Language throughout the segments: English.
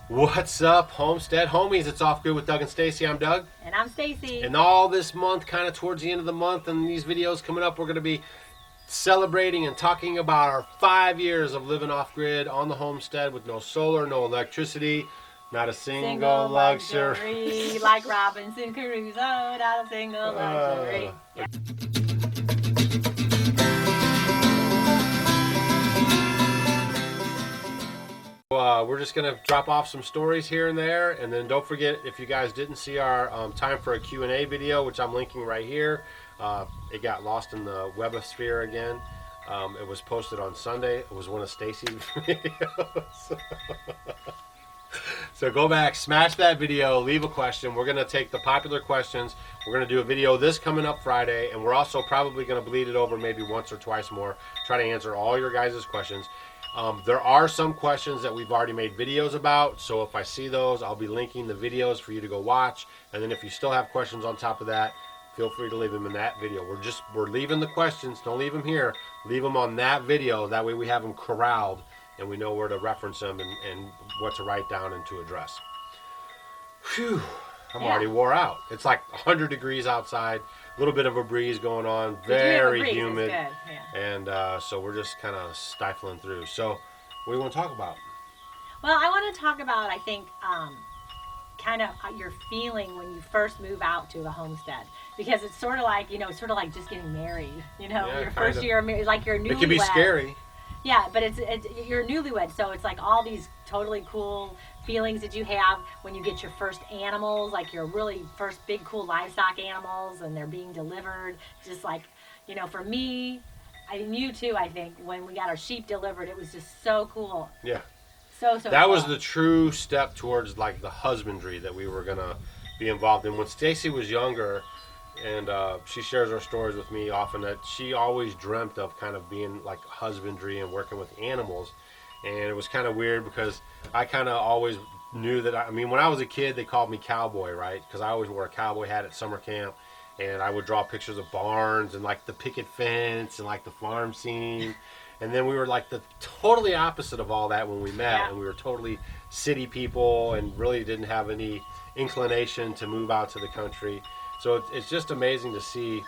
What's up, Homestead homies? It's Off Grid with Doug and Stacy. I'm Doug. And I'm Stacy. And all this month, kind of towards the end of the month, and these videos coming up, we're going to be celebrating and talking about our 5 years of living off grid on the homestead with no solar, no electricity, not a single luxury. Like Robinson Crusoe, not a single luxury. We're just going to drop off some stories here and there, and then don't forget, if you guys didn't see our time for a Q&A video, which I'm linking right here, it got lost in the webosphere again. It was posted on Sunday. It was one of Stacy's videos. So go back, smash that video, leave a question. We're going to take the popular questions. We're going to do a video this coming up Friday, and we're also probably going to bleed it over maybe once or twice more, try to answer all your guys' questions. There are some questions that we've already made videos about, so if I see those, I'll be linking the videos for you to go watch. And then if you still have questions on top of that, feel free to leave them in that video. We're leaving the questions. Don't leave them here. Leave them on that video. That way we have them corralled and we know where to reference them and what to write down and to address. Whew. I'm already wore out. It's like 100 degrees outside, a little bit of a breeze going on, very humid, and so we're just kind of stifling through. So what do you want to talk about? Well, I want to talk about, I think, kind of your feeling when you first move out to a homestead, because it's sort of like, sort of like just getting married, your first year of marriage, like you're newlywed. It can be scary. Yeah, but you're newlywed, so it's like all these totally cool feelings that you have when you get your first animals, like your really first big cool livestock animals, and they're being delivered. Just like, for me, and you too, I think, when we got our sheep delivered, it was just so cool. Yeah. So that cool. was the true step towards like the husbandry that we were gonna be involved in. When Stacy was younger, and she shares her stories with me often, that she always dreamt of kind of being like husbandry and working with animals. And it was kind of weird because I kind of always knew that, I mean, when I was a kid, they called me cowboy, right? Because I always wore a cowboy hat at summer camp, and I would draw pictures of barns and like the picket fence and like the farm scene. And then we were like the totally opposite of all that when we met, and we were totally city people and really didn't have any inclination to move out to the country. So it's just amazing to see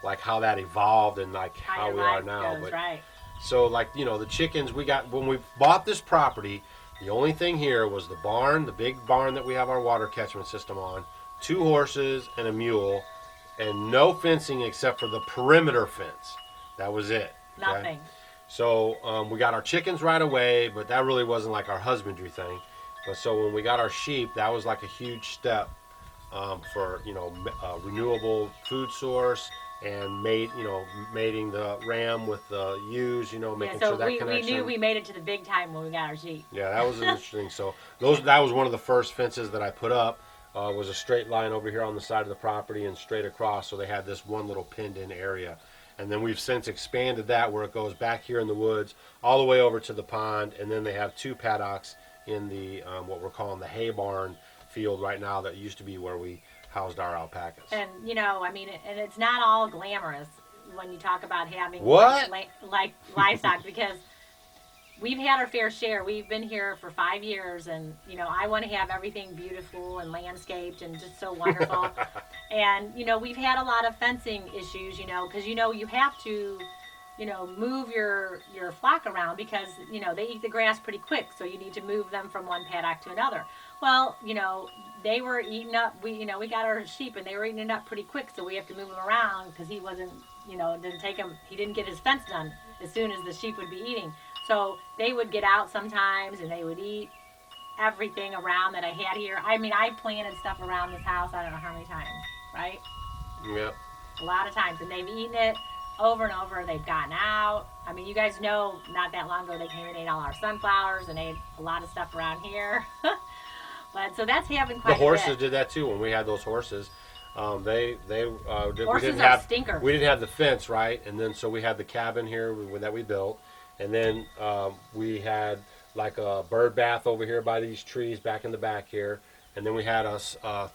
like how that evolved and like how we are now. Goes, right. So like, the chickens we got when we bought this property, the only thing here was the barn, the big barn that we have our water catchment system on, 2 horses and a mule, and no fencing except for the perimeter fence. That was it. Okay? Nothing. So we got our chickens right away, but that really wasn't like our husbandry thing. But so when we got our sheep, that was like a huge step for renewable food source, and mating the ram with the ewes, making sure that connection. We knew we made it to the big time when we got our sheep. Yeah, that was interesting. So that was one of the first fences that I put up. Was a straight line over here on the side of the property and straight across, so they had this one little pinned-in area. And then we've since expanded that where it goes back here in the woods all the way over to the pond, and then they have 2 paddocks in the what we're calling the hay barn field right now that used to be where we housed our alpacas. And and it's not all glamorous when you talk about having like livestock, because we've had our fair share. We've been here for 5 years, and I want to have everything beautiful and landscaped and just so wonderful. And we've had a lot of fencing issues, because you have to move your flock around, because they eat the grass pretty quick, so you need to move them from one paddock to another. Well, they were eating up. We got our sheep, and they were eating it up pretty quick, so we have to move them around because he wasn't, didn't take him. He didn't get his fence done as soon as the sheep would be eating. So they would get out sometimes, and they would eat everything around that I had here. I mean, I planted stuff around this house, I don't know how many times, right? Yep. A lot of times, and they've eaten it over and over. They've gotten out. I mean, you guys know, not that long ago, they came and ate all our sunflowers and ate a lot of stuff around here. But so that's happened quite a bit. The horses did that too when we had those horses. Horses are stinkers. We didn't have the fence, right? And then so we had the cabin here that we built, and then we had like a bird bath over here by these trees back in the back here. And then we had a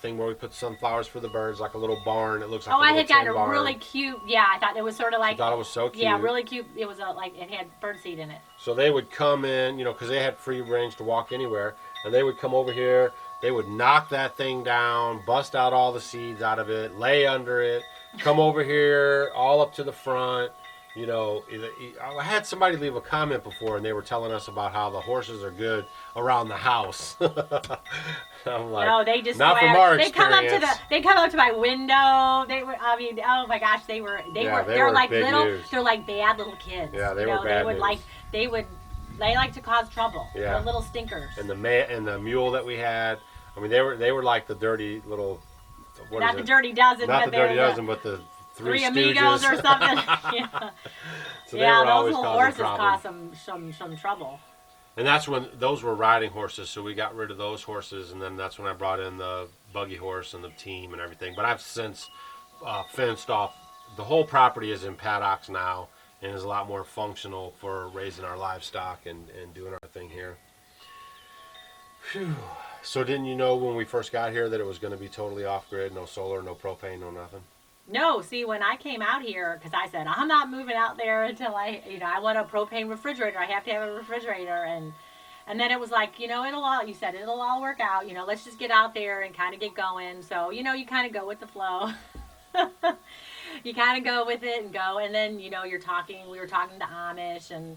thing where we put sunflowers for the birds, like a little barn. It looks like a little tin barn. I had gotten a really cute, I thought it was sort of like... I thought it was so cute. Yeah, really cute. It was it had birdseed in it. So they would come in, because they had free range to walk anywhere. and they would come over here. They would knock that thing down, bust out all the seeds out of it, lay under it, come over here, all up to the front. You know, I had somebody leave a comment before, and they were telling us about how the horses are good around the house. I'm like, no, they just not from our they experience. they come up to my window. They were, I mean, oh my gosh, they're like little, news. they're like bad little kids. Yeah, they were bad news. They like to cause trouble. Yeah. They're little stinkers. And the mule that we had, I mean, they were like the dirty little. Not the Dirty Dozen, not but the Dirty Dozen, but the Three Amigos Stooges. or something. Yeah, So they were those always little causing horses problems. cause some trouble. And that's when those were riding horses, so we got rid of those horses, and then that's when I brought in the buggy horse and the team and everything. But I've since fenced off. The whole property is in paddocks now, and is a lot more functional for raising our livestock and doing our thing here. Whew. So didn't you know when we first got here that it was going to be totally off-grid, no solar, no propane, no nothing? No, see, when I came out here, because I said, I'm not moving out there until I want a propane refrigerator. I have to have a refrigerator. And then it was like, you said it'll all work out. Let's just get out there and kind of get going. So, you kind of go with the flow. You kind of go with it and go. And then, we were talking to Amish and,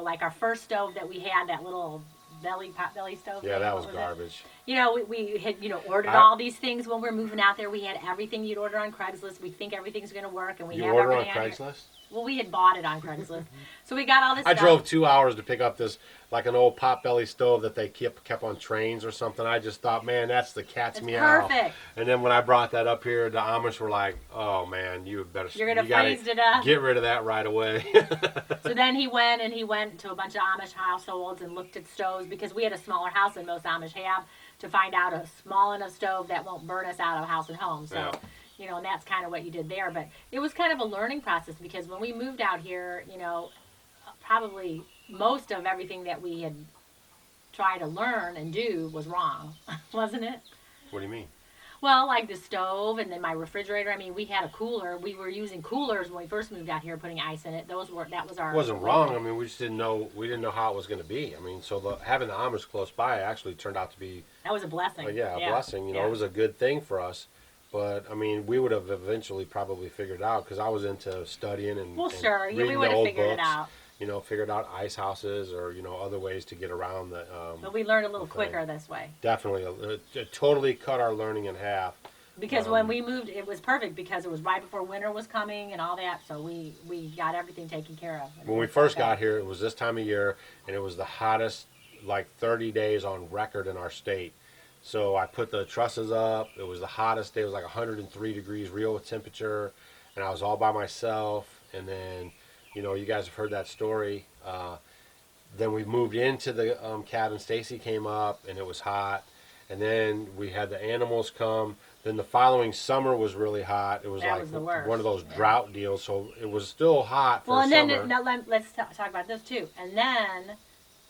like our first stove that we had, that little pot belly stove. Yeah, that was garbage. We had, ordered all these things when we were moving out there. We had everything you'd order on Craigslist. We think everything's going to work, and we have order on everything on Craigslist? Well, we had bought it on Craigslist. So we got all this I stuff. drove 2 hours to pick up this, like an old potbelly stove that they kept on trains or something. I just thought, man, that's the cat's meow. Perfect. And then when I brought that up here, the Amish were like, oh, man, you're going to freeze to death. Get rid of that right away. So then he went to a bunch of Amish households and looked at stoves, because we had a smaller house than most Amish have, to find out a small enough stove that won't burn us out of house and home. So. Yeah. And that's kind of what you did there. But it was kind of a learning process, because when we moved out here, probably most of everything that we had tried to learn and do was wrong, wasn't it? What do you mean? Well, like the stove and then my refrigerator. I mean, we had a cooler. We were using coolers when we first moved out here, putting ice in it. That was our. It wasn't wrong. I mean, we just didn't know. We didn't know how it was going to be. I mean, so having the Amish close by actually turned out to be. That was a blessing. A blessing. It was a good thing for us. But I mean, we would have eventually probably figured it out, because I was into studying and sure, reading we would the have old figured books, it out. Figured out ice houses or other ways to get around the. But we learned a little quicker this way. Definitely, it totally cut our learning in half. Because when we moved, it was perfect, because it was right before winter was coming and all that, so we got everything taken care of. When we first got here, it was this time of year, and it was the hottest, like 30 days on record in our state. So I put the trusses up. It was the hottest day. It was like 103 degrees real temperature, and I was all by myself. And then, you guys have heard that story. Then we moved into the cabin. Stacy came up, and it was hot. And then we had the animals come. Then the following summer was really hot. It was one of those drought deals. So it was still hot for summer. Well, and then let's talk about this too. And then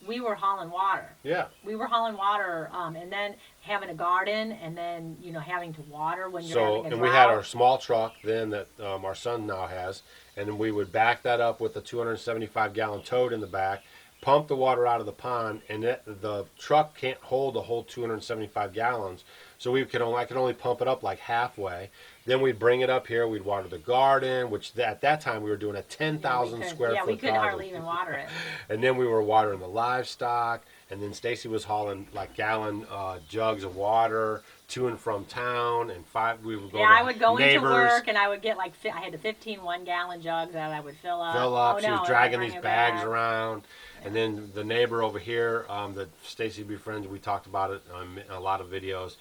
we were hauling water. Yeah. We were hauling water, and then having a garden, and then having to water when you're having a drought. And we had our small truck then that our son now has, and then we would back that up with a 275-gallon tote in the back, pump the water out of the pond, and the truck can't hold the whole 275 gallons. So I could only pump it up like halfway. Then we'd bring it up here. We'd water the garden, which at that time we were doing a 10,000 square foot garden. Yeah, we couldn't hardly even water it. And then we were watering the livestock. And then Stacy was hauling like gallon jugs of water to and from town. And we would go. Yeah, I would go into work, and I would get I had the 15 1-gallon jugs that I would fill up. She was dragging these bags around. And then the neighbor over here, that Stacy befriends, we talked about it on a lot of videos.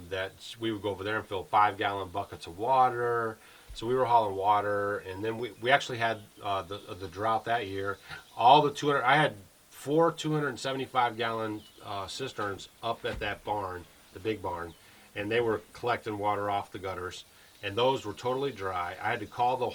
That we would go over there and fill 5-gallon buckets of water. So we were hauling water, and then we actually had the drought that year. I had 4 275-gallon cisterns up at that barn, the big barn, and they were collecting water off the gutters, and those were totally dry. I had to call the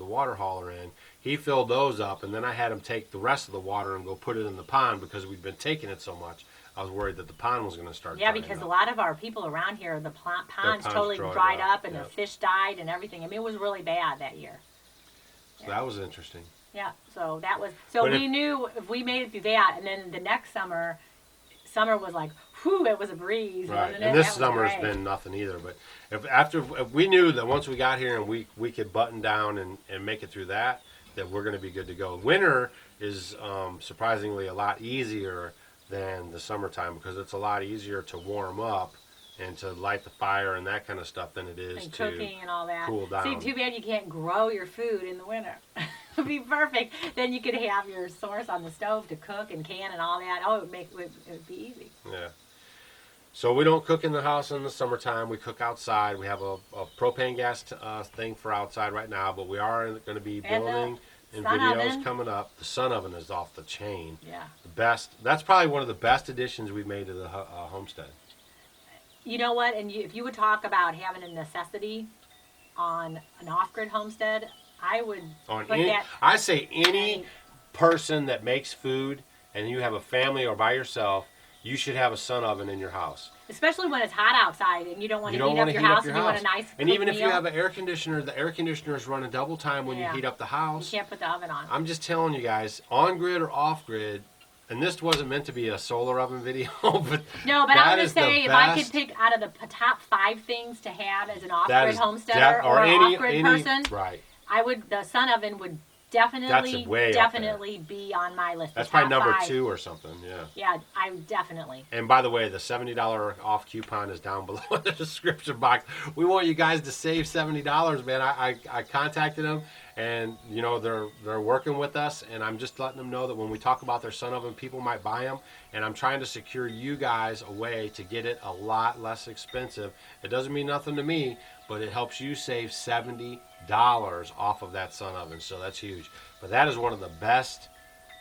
water hauler in. He filled those up, and then I had him take the rest of the water and go put it in the pond, because we'd been taking it so much. I was worried that the pond was going to start. Yeah, because a lot of our people around here, the ponds totally dried up, and the fish died and everything. I mean, it was really bad that year. So that was interesting. Yeah, so that was. So we knew if we made it through that, and then the next summer, summer was like, whew, it was a breeze. Right, Wasn't and it? this That was summer's great. been nothing either. But if we knew that once we got here and we could button down and make it through that we're going to be good to go. Winter is surprisingly a lot easier than the summertime because it's a lot easier to warm up and to light the fire and that kind of stuff than it is And to cooking and all that. cool down. See, too bad you can't grow your food in the winter. It would be perfect. Then you could have your source on the stove to cook and can and all that. Oh, it would be easy. Yeah. So we don't cook in the house in the summertime. We cook outside. We have a propane gas thing for outside right now, but we are going to be building and sun videos oven. coming up. The sun oven is off the chain. Yeah. The best. That's probably one of the best additions we've made to the homestead. You know what? And if you would talk about having a necessity on an off-grid homestead, I would On put any, that. I say any person that makes food and you have a family or by yourself, you should have a sun oven in your house. Especially when it's hot outside and you don't want You to don't heat want up to your heat house up your and you want house. a nice And cooked even if you meal. have an air conditioner, the air conditioner is running double time when you Yeah. heat up the You house. can't put the oven on. I'm just telling you guys, on grid or off grid, and this wasn't meant to be a solar oven video, but No, but that I'm is just the saying, if I could best. pick out of the top 5 things to have as an that off-grid is homesteader or an off-grid person, right. I would. The sun oven would definitely, way up definitely be on my list. That's The probably top number 5. 2 or something, yeah. Yeah, I definitely. And by the way, the $70 off coupon is down below in the description box. We want you guys to save $70, man. I contacted them, and you know they're working with us, and I'm just letting them know that when we talk about their sun oven, people might buy them, and I'm trying to secure you guys a way to get it a lot less expensive. It doesn't mean nothing to me, but it helps you save $70 off of that sun oven, so that's huge. But that is one of the best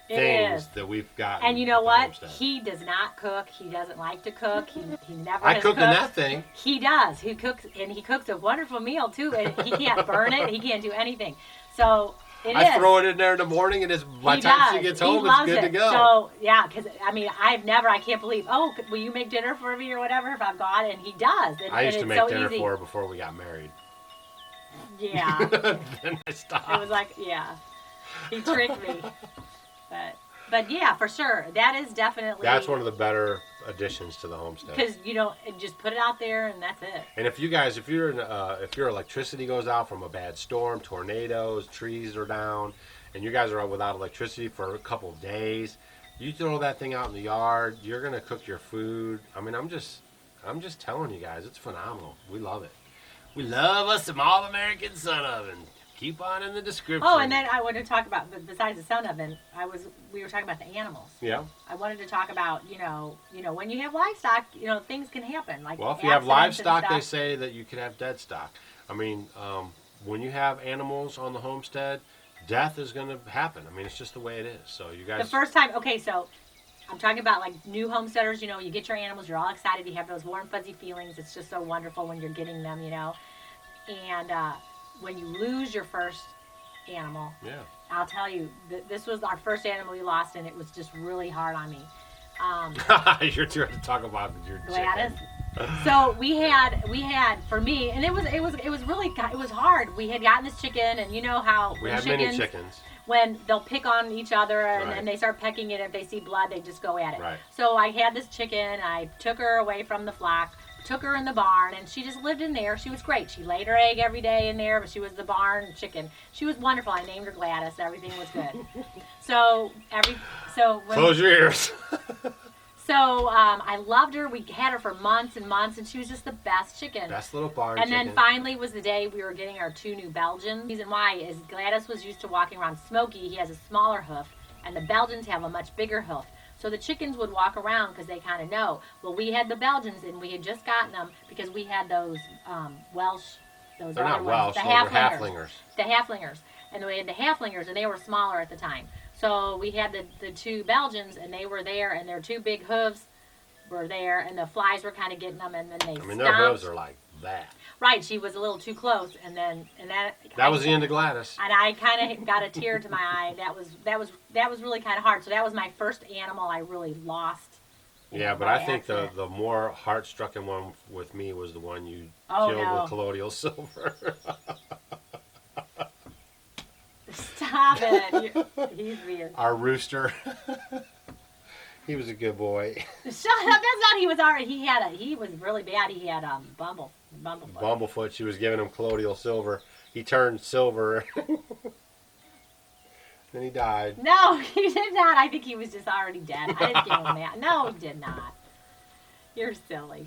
things that we've got. And you know what? He does not cook. He doesn't like to cook. He never I has cook in cooked. that thing. He does. He cooks, and he cooks a wonderful meal too. And he can't burn it. He can't do anything. So I throw it in there in the morning, and by the time she gets home, it's good to go. So yeah, because I mean, I can't believe. Oh, will you make dinner for me or whatever if I'm gone? And he does. And, I used to it's make so dinner easy. for her before we got married. Yeah. Then I stopped. It was like, yeah, he tricked me. But yeah, for sure, that is definitely. That's one of the better additions to the homestead. Because just put it out there and that's it. And if your electricity goes out from a bad storm, tornadoes, trees are down, and you guys are without electricity for a couple of days, you throw that thing out in the yard. You're gonna cook your food. I mean, I'm just telling you guys, it's phenomenal. We love it. We love us some All-American sun oven. Keep on in the description. Oh, and then I wanted to talk about, besides the sun oven, we were talking about the animals. Yeah. I wanted to talk about, when you have livestock, things can happen. Like Well, if you have accidents and livestock, they stuff. say that you can have dead stock. I mean, when you have animals on the homestead, death is going to happen. I mean, it's just the way it is. So you guys. The first time, okay, so I'm talking about like new homesteaders, you get your animals, you're all excited, you have those warm, fuzzy feelings. It's just so wonderful when you're getting them, And when you lose your first animal, Yeah. I'll tell you, this was our first animal we lost, and it was just really hard on me. You're trying to talk about your Gladys. chicken. So we had for me, and it was hard. We had gotten this chicken, and you know how We have many chickens. when they'll pick on each other and, Right. and they start pecking it. If they see blood, they just go at it. Right. So I had this chicken. I took her away from the flock, took her in the barn, and she just lived in there. She was great. She laid her egg every day in there, but she was the barn chicken. She was wonderful. I named her Gladys. Everything was good. Close your ears. So I loved her. We had her for months and months, and she was just the best chicken. Best little barn And chicken. then finally was the day we were getting our 2 new Belgians. The reason why is Gladys was used to walking around Smokey. He has a smaller hoof, and the Belgians have a much bigger hoof. So the chickens would walk around because they kind of know. Well, we had the Belgians, and we had just gotten them because we had those Welsh. Those They're other not Welsh. ones, Those are halflingers. The halflingers. And we had the halflingers, and they were smaller at the time. So we had the 2 Belgians, and they were there, and their 2 big hooves were there, and the flies were kind of getting them, and then they stomped. Their hooves are like that. Right, she was a little too close, and That was the end of Gladys. And I kind of got a tear to my eye. That was really kind of hard. So that was my first animal I really lost. Yeah, but by I think accident. the more heart-stricken one with me was the one you Oh, killed no. with colloidal silver. Stop it! He's weird. Our rooster. He was a good boy. Shut up! That's not. He was already. He was really bad. He had bumblefoot. Bumblefoot. She was giving him colloidal silver. He turned silver. Then he died. No, he did not. I think he was just already dead. I didn't give him that. No, he did not. You're silly.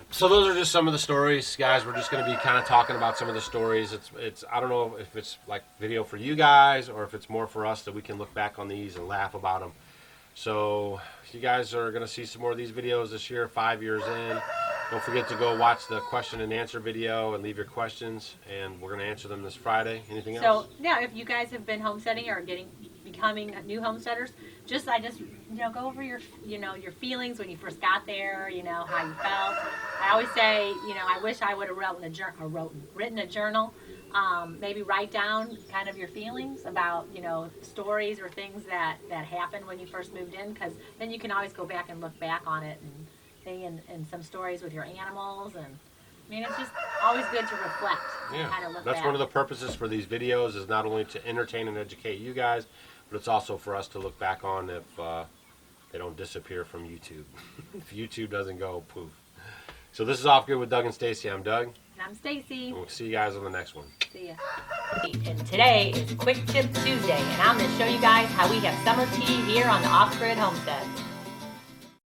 So those are just some of the stories, guys. We're just going to be kind of talking about some of the stories. It's I don't know if it's like video for you guys or if it's more for us that we can look back on these and laugh about them. So you guys are going to see some more of these videos this year, 5 years in. Don't forget to go watch the question and answer video and leave your questions, and we're going to answer them this Friday. Anything else? So yeah, if you guys have been homesteading or becoming new homesteaders, go over your your feelings when you first got there. How you felt. I always say I wish I would have written a journal. Maybe write down kind of your feelings about stories or things that happened when you first moved in, because then you can always go back and look back on it and some stories with your animals, and I mean it's just always good to reflect. Yeah, and kind of look that's back. one of the purposes for these videos is not only to entertain and educate you guys, but it's also for us to look back on if they don't disappear from YouTube. If YouTube doesn't go poof. So this is Off Grid with Doug and Stacy. I'm Doug. And I'm Stacy. And we'll see you guys on the next one. See ya. And today is Quick Tip Tuesday, and I'm going to show you guys how we have summer tea here on the Off Grid Homestead.